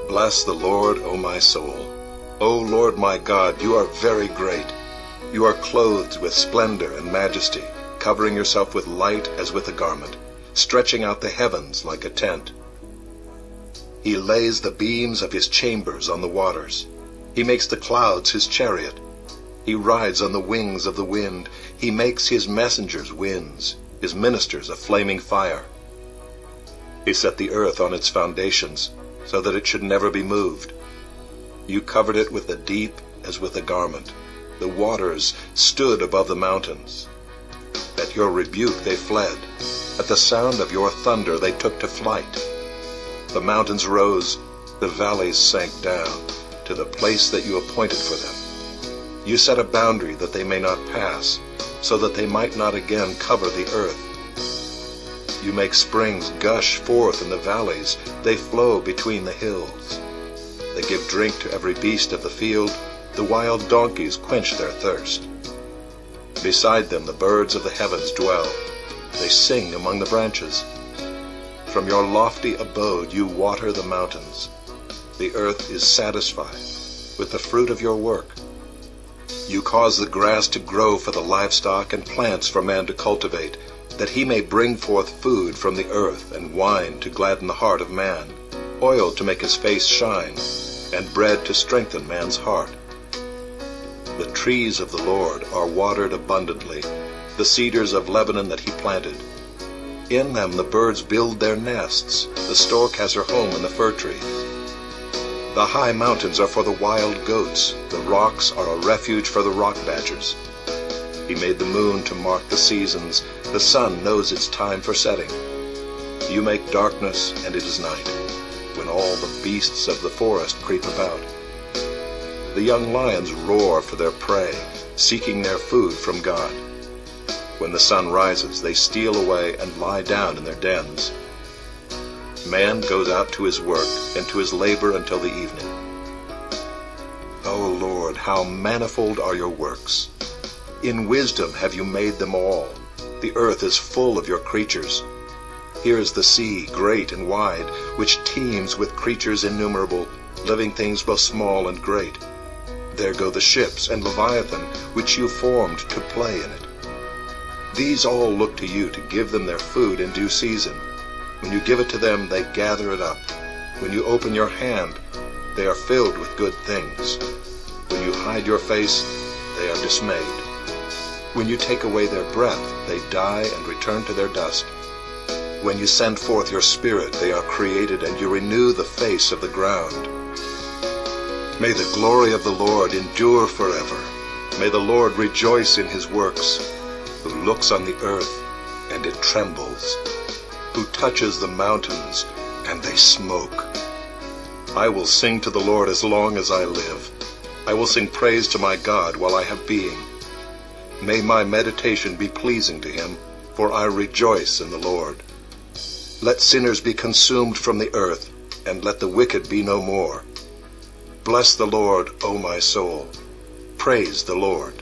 Bless the Lord, O my soul. O Lord my God, you are very great. You are clothed with splendor and majesty, covering yourself with light as with a garment, stretching out the heavens like a tent. He lays the beams of his chambers on the waters. He makes the clouds his chariot. He rides on the wings of the wind. He makes his messengers winds, his ministers a flaming fire. He set the earth on its foundations, so that it should never be moved. You covered it with the deep as with a garment. The waters stood above the mountains. At your rebuke they fled. At the sound of your thunder they took to flight. The mountains rose, the valleys sank down, to the place that you appointed for them. You set a boundary that they may not pass, so that they might not again cover the earth. You make springs gush forth in the valleys. They flow between the hills. They give drink to every beast of the field. The wild donkeys quench their thirst. Beside them the birds of the heavens dwell. They sing among the branches. From your lofty abode you water the mountains. The earth is satisfied with the fruit of your work. You cause the grass to grow for the livestock and plants for man to cultivate, that he may bring forth food from the earth and wine to gladden the heart of man, oil to make his face shine, and bread to strengthen man's heart. The trees of the Lord are watered abundantly, the cedars of Lebanon that he planted. In them the birds build their nests, the stork has her home in the fir tree. The high mountains are for the wild goats, the rocks are a refuge for the rock badgers. He made the moon to mark the seasons, the sun knows its time for setting. You make darkness, and it is night, when all the beasts of the forest creep about. The young lions roar for their prey, seeking their food from God. When the sun rises, they steal away and lie down in their dens. Man goes out to his work and to his labor until the evening. O Lord, how manifold are your works! In wisdom have you made them all. The earth is full of your creatures. Here is the sea, great and wide, which teems with creatures innumerable, living things both small and great. There go the ships and Leviathan, which you formed to play in it. These all look to you to give them their food in due season. When you give it to them, they gather it up. When you open your hand, they are filled with good things. When you hide your face, they are dismayed. When you take away their breath, they die and return to their dust. When you send forth your spirit, they are created, and you renew the face of the ground. May the glory of the Lord endure forever. May the Lord rejoice in his works, who looks on the earth, and it trembles, who touches the mountains, and they smoke. I will sing to the Lord as long as I live. I will sing praise to my God while I have being. May my meditation be pleasing to him, for I rejoice in the Lord. Let sinners be consumed from the earth, and let the wicked be no more. Bless the Lord, O my soul. Praise the Lord.